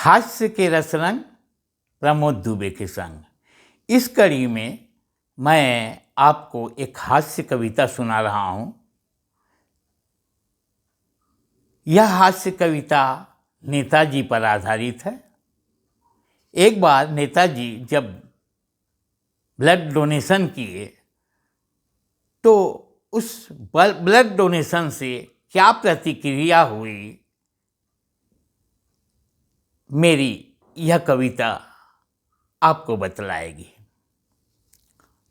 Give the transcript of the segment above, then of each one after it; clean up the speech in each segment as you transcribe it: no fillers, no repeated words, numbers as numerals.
हास्य के रसरंग प्रमोद दुबे के संग। इस कड़ी में मैं आपको एक हास्य कविता सुना रहा हूँ। यह हास्य कविता नेताजी पर आधारित है। एक बार नेताजी जब ब्लड डोनेशन किए तो उस ब्लड डोनेशन से क्या प्रतिक्रिया हुई, मेरी यह कविता आपको बतलाएगी।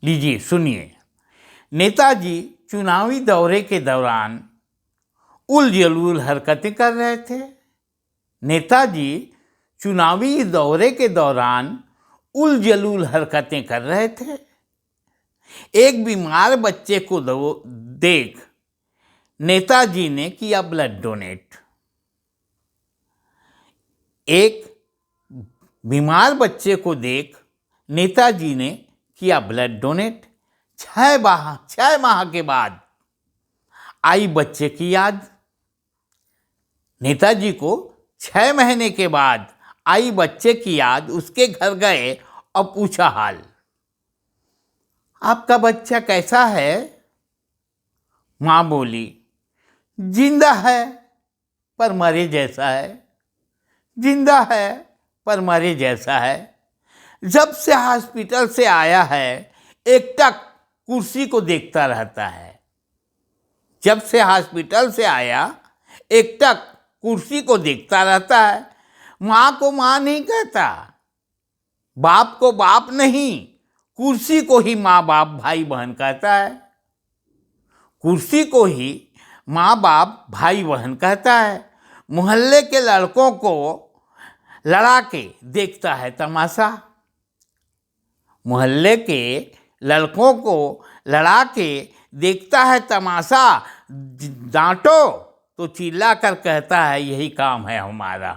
लीजिए सुनिए। नेताजी चुनावी दौरे के दौरान उल-जलूल हरकतें कर रहे थे। नेताजी चुनावी दौरे के दौरान उल-जलूल हरकतें कर रहे थे। एक बीमार बच्चे को देख नेताजी ने किया ब्लड डोनेट। एक बीमार बच्चे को देख नेताजी ने किया ब्लड डोनेट। 6 माह के बाद आई बच्चे की याद। नेताजी को 6 महीने के बाद आई बच्चे की याद। उसके घर गए और पूछा हाल, आपका बच्चा कैसा है? माँ बोली, जिंदा है पर मरे जैसा है, जिंदा है पर मरे जैसा है। जब से हॉस्पिटल से आया है एकटक कुर्सी को देखता रहता है। जब से हॉस्पिटल से आया एकटक कुर्सी को देखता रहता है। माँ को माँ नहीं कहता, बाप को बाप नहीं, कुर्सी को ही माँ बाप भाई बहन कहता है। कुर्सी को ही माँ बाप भाई बहन कहता है। मोहल्ले के लड़कों को लड़ा के देखता है तमाशा। मोहल्ले के लड़कों को लड़ा के देखता है तमाशा। डांटो तो चिल्ला कर कहता है यही काम है हमारा।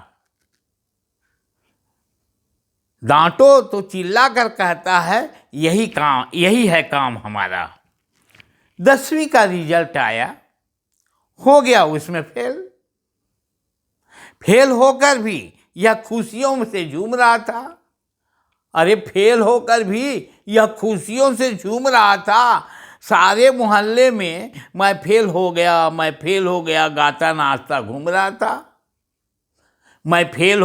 डांटो तो चिल्ला कर कहता है यही है काम हमारा। 10वीं का रिजल्ट आया, हो गया उसमें फेल होकर भी यह खुशियों से झूम रहा था। अरे फेल होकर भी यह खुशियों से झूम रहा था। सारे मोहल्ले में मैं फेल हो गया गाता नाचता घूम रहा था। मैं फेल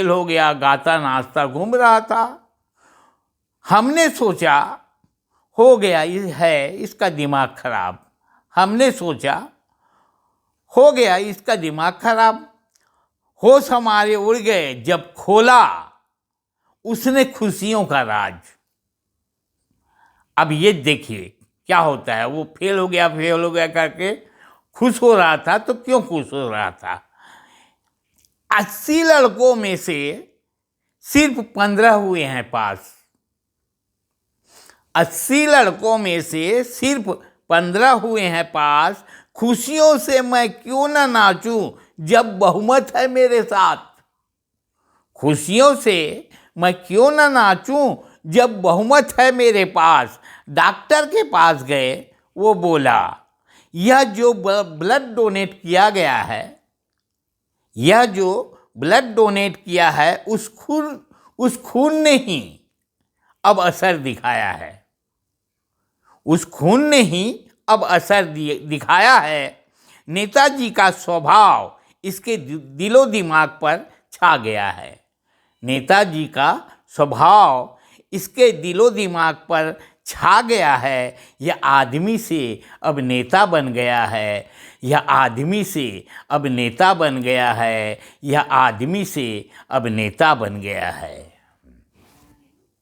हो गया गाता नाचता घूम रहा था। हमने सोचा हो गया है इसका दिमाग खराब। हमने सोचा हो गया इसका दिमाग खराब। होश हमारे उड़ गए जब खोला उसने खुशियों का राज। अब ये देखिए क्या होता है। वो फेल हो गया करके खुश हो रहा था। तो क्यों खुश हो रहा था? 80 लड़कों में से सिर्फ 15 हुए हैं पास। 80 लड़कों में से सिर्फ 15 हुए हैं पास। खुशियों से मैं क्यों ना नाचूं जब बहुमत है मेरे साथ। खुशियों से मैं क्यों ना नाचूं जब बहुमत है मेरे पास। डॉक्टर के पास गए, वो बोला यह जो ब्लड डोनेट किया गया है, यह जो ब्लड डोनेट किया है उस खून ने ही अब असर दिखाया है। उस खून ने ही अब असर दिखाया है। नेताजी का स्वभाव इसके दिलो दिमाग पर छा गया है। नेताजी का स्वभाव इसके दिलो दिमाग पर छा गया है। यह आदमी से अब नेता बन गया है। यह आदमी से अब नेता बन गया है। यह आदमी से अब नेता बन गया है।